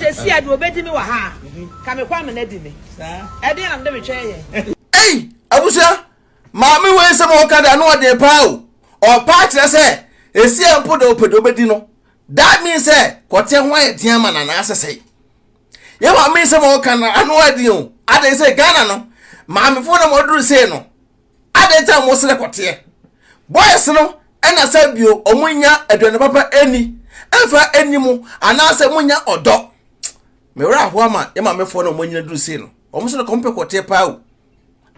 say see I do obedi me wa ha. Ka me kwa me na di me. Sa. E dey am dey me twa ye. Hey, abusia. Maami we se mo kada no de pa o. O pa kire se esi ampo de opedo obedi no. That means say Kɔtɛ ho ayetia ma na asese. Ye maami se mo kana anu adi o. Ade say Ghana no. Maami fo na mo duru say no. Ade ta mo sele Kɔtɛ. Boys no ena say bio omunya aduane papa eni. Enfa enimu anase munya odo. Me wura ho ama ye maami fo na mo nyina duru say no. Omo so ko mpe Kɔtɛ pa o.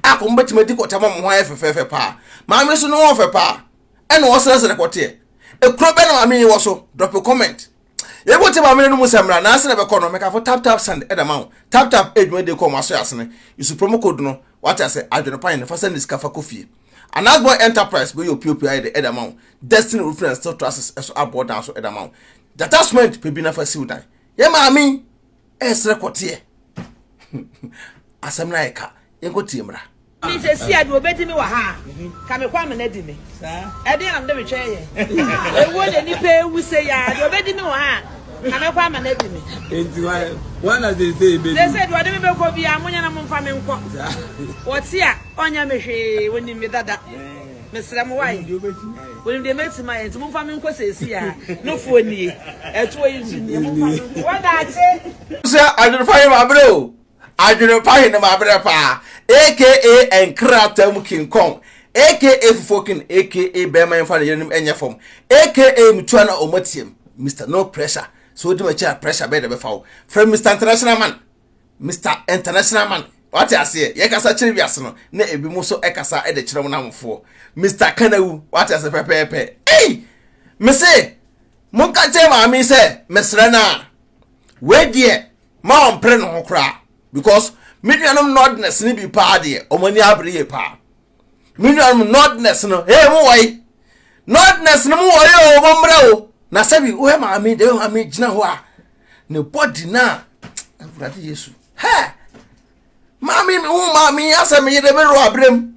Ako mbetime di Kɔtɛ ma mo ho ayefefefe pa. Maami so no wo fe pa. Ena wo sele Kɔtɛ. Ekro be na maami wo so drop a comment. Ye go te maami no musamra na ase na be kono make for tap send edama. Tap edwe de come aso asene. Use promo code no what I say adwene pan na fa send this kafa coffee. Anagbo enterprise be your POPI the edama. Destiny reference to trust eso aboard down so edama. Detachment pe bi na fa siw dan. Ye maami esre Kɔtɛ. Asem na eka. Ye go tie mra. Me say see I do obedi me wa ha. Ka me kwa me na di me. Sa. E dey am dey me twa ye. E wo de ni pe wu say ya do obedi me wa ha. Ka me kwa me na di me. Enti one as they say baby. They said what me be ko bia amunya na mo mfa me nko. What ya onya me hwe woni me dada. Me sra mo wai. Woni de meti ma enti mo mfa me nko se si ya. No fo nie. E to yi ni mo mfa me. What da che? Say adurfa ma bro. Adurfa ni ma bro pa. AKA Enkratam King Kong, AKA Fufukin, AKA Bearman for the Enya form, AKA Mutuana Omatium, Mr. No Pressure, so do a chair pressure better before. From Mr. International Man, Mr. International Man, what I say, Yakasa Chiriasano, ne Ebimuso Ekasa at the Chiramonam for Mr. Kanau, what as a pepe. Hey, Missy, Monka Tema, me say, Miss Rena, where dear, Mom Pren cry, because Million nodness ni bi pa de omani abriye pa. Million nodness no hey mo wai. Nodness no mo wai o bomra o. Na sabi o he maami de maami gina ho a. Ne body na afurade Yesu. He. Maami o maami asem yede me ro abrem.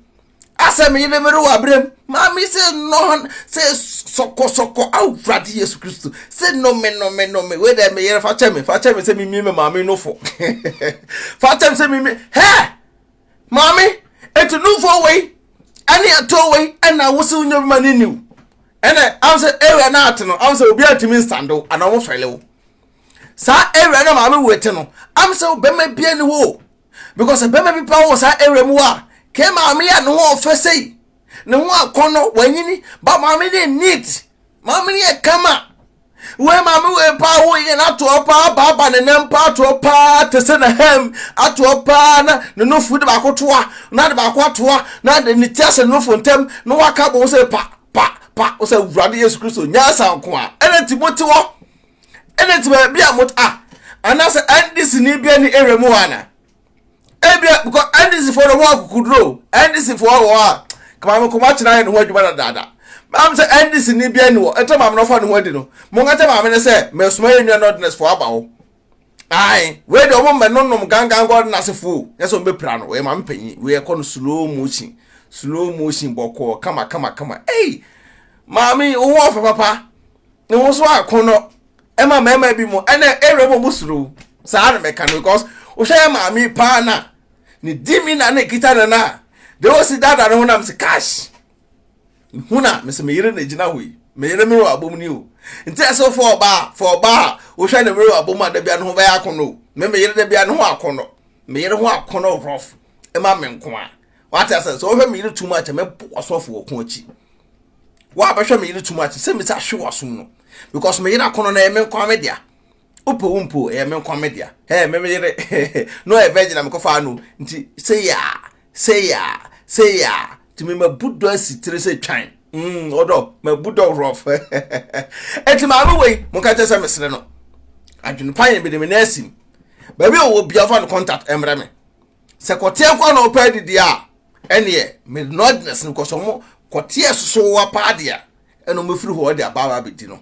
Asem yede me ro abrem. Maami se no se soko afurade Yesu Kristo. Se no me we de me yere fa cheme se mi maami no fo. Fa cheme se mi he. Maami etu no fo we. Ani ato we na wo se unyo mani niu. Ene am se ewe na ate no am se obi atimi stando ana wo fele wo. Sa ewe na maami wete no am se obema bia ni wo. Because obema bi pa wo sa ewe mu a ke maami ya no wo fe sei. Ne ho akono wanyini ba maami de neat. Maami ye kama. We maami we pa wo ye na to pa ba ne nem pa to pa te se na hem ato pa na no food ba kotoa na de ba kotoa na de ni tiase no fontem no waka bo se pa o se wurade Yesu Kristo nya sanko a ene Timothy wo ene tiba bia mot a anase andis ni bia ni ere mu wana ebia because andis for the work kudro andis for wo a kama ko ma china ne ho adwuma dada mam se andis ni bia ni wo eto mam no fa ne ho adi no mo ngata mam ne se me suma ye nua nodness for aba wo ai we de omo me nonnom gangan god na sefo yeso mbe pra no we mam panyi we e kono slow motion boko kama hey mami wo fa papa ne wo so akono e ma mama bi mo ene ere mo musuru sa na meka no because wo hwe mami pa na ni dimi na ne kita na de wo si dada no na mse cash huna mse me yire na gina hoyi me yire me ro abom ni o nti eso for ba wo hwe na me ro abom ada bia no ho ba akono me yire da bia no ho akono me yire ho akono rough e ma me nko a what I say so wo hwe me yire too much me osofo wo ko achi wa ba hwe me yire too much se me sa hwe wasum no because me yire akono na e me nko amedia umpo e me nko amedia he me yire no e virgin am ko fa no nti say ya ti me mabudo asitire se twan odo mabudo rough eti ma me we mo ka tese me sere no adwun pan be de me na asim ba bi o bia fa no contact emre me se Kɔtɛ kwa no pa didi a ene me nodness no ko so mo Kɔtɛ so wa pa dia eno me firi ho de ababa bedi no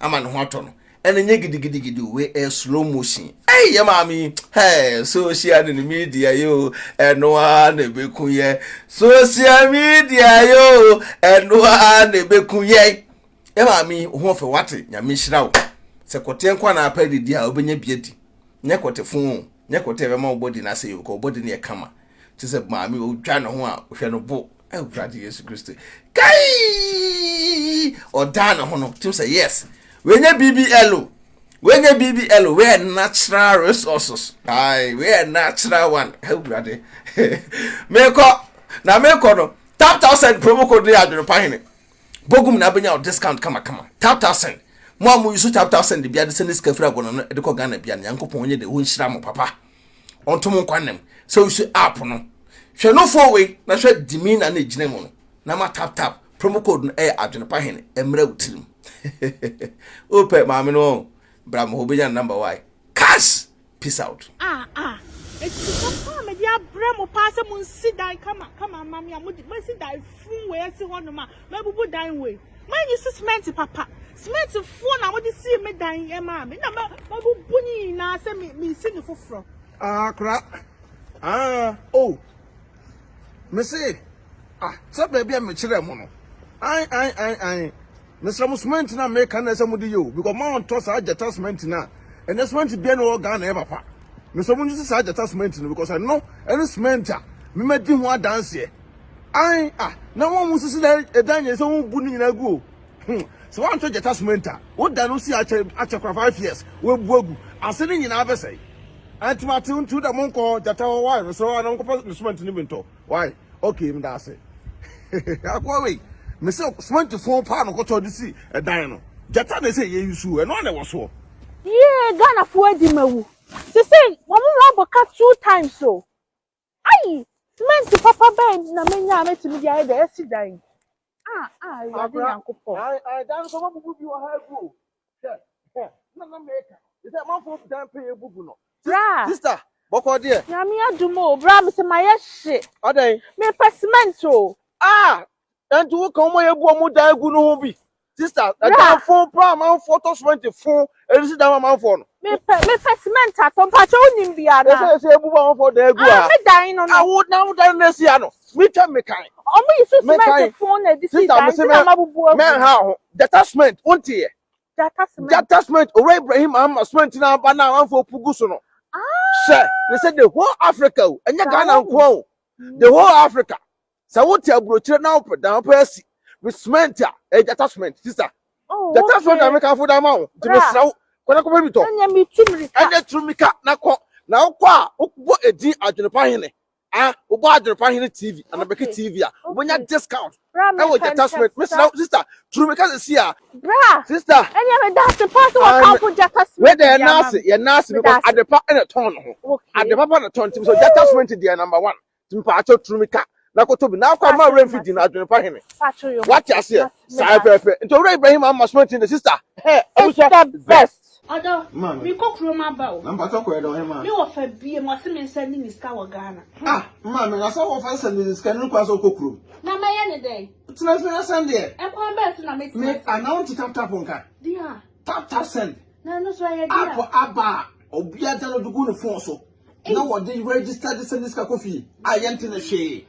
ama ne ho ato no ene nye gidigidi we slow motion hey ya mami hey social media yo eno a na beku ye social media yo eno a na beku ye ya mami ho fe wate nyame hira wo se Kɔtɛ kwa na pa didi a obenya biedi nye Kɔtɛ fun nye Kɔtɛ be ma body na say ko body na e kama ti se maami o dwa no ho a hwe no bo e brade Yesu Kristo kai o da no ho no ti say yes we nye BBL we natural resources we natural one e brade me ko no tap 1000 promo code dey adwene pa hene bogum na benya discount kama tap 1000 mo amu use tap 1000 de bia de senis kafira gono no de ko Ghana bia na yankopon onye de ho nhira mo papa ontom nkwanem so use app no hwe no for we na hwe dimina na ejine mo no na ma tap promo code no adwene pa hene emra utirim ope maame no bra mo obenya number y cash peace out it's papa me dia bra mo pass mo sit down come mama mo sit down fun we si ho no ma bubu dan we man you cement papa cement fun na mo di see me dan e ma me na bubu ni na say me si ni foforo kra oh me say so baby me kire mo no ai Mr. Musment na make na say mo di yo because man toss ajata cement na and cement be no Ghana e papa Mr. Munju say ajata cement no because I know any cement me medi ho dance here na won mu sisi da edanye so won bu ni na gu so wan to jata cement wo da no si ache 5 years we bu agu ase ni nyina be say antimati untu da mon ko jata why so na ko cement ni binto why okay me da say akwa we me say cement phone pa no ko to disi edan no jata na say ye yusu e no na wo so Ghana fo adi mawu say wo mo boka 2 times so ai cement papa ben na menya metimi dia e da esi dan you are doing Yankopon dan so bubu bi wo ha gu na make is that man for dan pay bubu no sister boko there na me adumo bra me say my shit oday me cement o and to come mo ye bu mo dan gu no ho bi sister dan phone pra man photo cement phone e si dan man phone me cement atom pa cho nim bia na say bubu man for dan gu me dan no no na wo dan na si ano me twa me kan omo yi cement phone na di si dan na mabubu men ha ho detachment untie detachment Eii Ibrahim cement na ba na wan for pugu so no they said the whole Africa and Ghana nko the whole Africa so what ya brochire na op down pass with cement detachment sister detachment na make for that man to be sraw kona ko bi to anya mi tumrika anya tumrika na ko okwo edi adwene pa hene ubo adwene pa hene TV and beke TV obonya discount e wo detachment sister tumrika se sia sister anya me that pass what come for detachment we dey nurse because adepa na ton ho adepa na ton so detachment dey number 1 timpa acho tumrika na ko to bi na kwa ma refugee na adwene pa hene what you say sai pepe into Eii Ibrahim cement in the sister it's the best Odo, me ko kroma ba o. Number 2 ko edo he ma. Me wo fa bie mo se me send ni ska wo Ghana. Ma me na so wo fa send ni ska ni kwa so ko krom. Na ma ye ne dey. Tina so send there. E kwa bet na me Me announce tap nka. Dia. Tap send. Na no so ye dia. Apo aba obia da no dugu no phone so. Na wo dey register the send ska kofi. Ayente na hwe.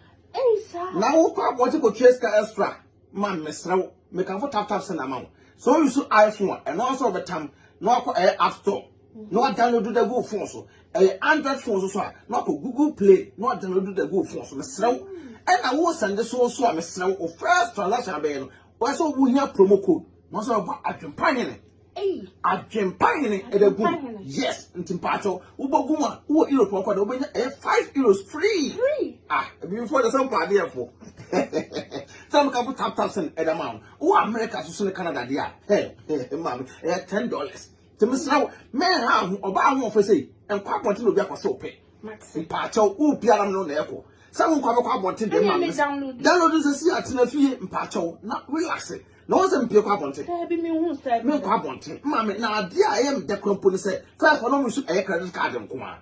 Sir. Na wo kwa bote ko trace ka extra. Man me srew. Me kan for tap send amount. So you so iPhone and also betam no app store no download the go phone so Android phone so no Google Play no download the go phone so mesrew and I will send this so mesrew o first transaction be no why so we hear promo code no so about adwempahene adwempahene e da gu yes ntimpacho wo boguma wo Europe kwa da obenya 5 euros free before the some party for some can put tap send at amount wo America so Canada there mama $10 to miss now men ha oba ho for say en kwa ponte no bi akoso ope mpacho wo biara no na eko some kwa ponte dem ma download this see atena fie mpacho na relax na wo se mpie kwa ponte Bi me hu say me kwa ponte mama na ade a yem de kwampo ni say first for no mu credit card nko a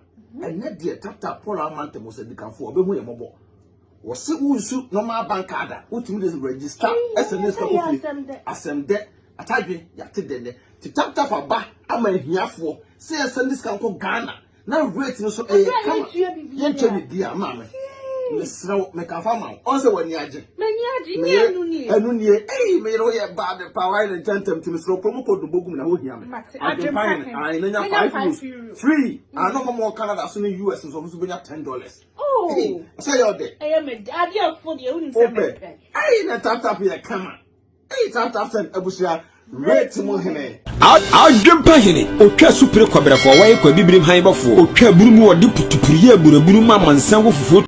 ene de tap for amount mo se dikanfo obehu ye mobo wo se unsu normal bank card utimi dey register SNS ka kofi asem de atadwe yate de ti tap aba ama hiafo se SNS ka ko Ghana na rate no so kama ye ntwe bi dia mama Mesro me can farm on say when yaje. Many Anunie, eh, me ro ye bad the power and tentem to Mesro promo code bogum na ho hiam. I can find I nanya 5 euros. Free. I no more Canada so US so so be $10. Oh. Say your day. I am a daddy for the only Okay. Hey, na tap here come on. Hey, tap send abusia. Rate mo hene. Adwempa hene otwa supre kwabrafo wa ye kwa bibrim han bafo otwa burumu odi putupuriye buraburu ma mansan wo fufu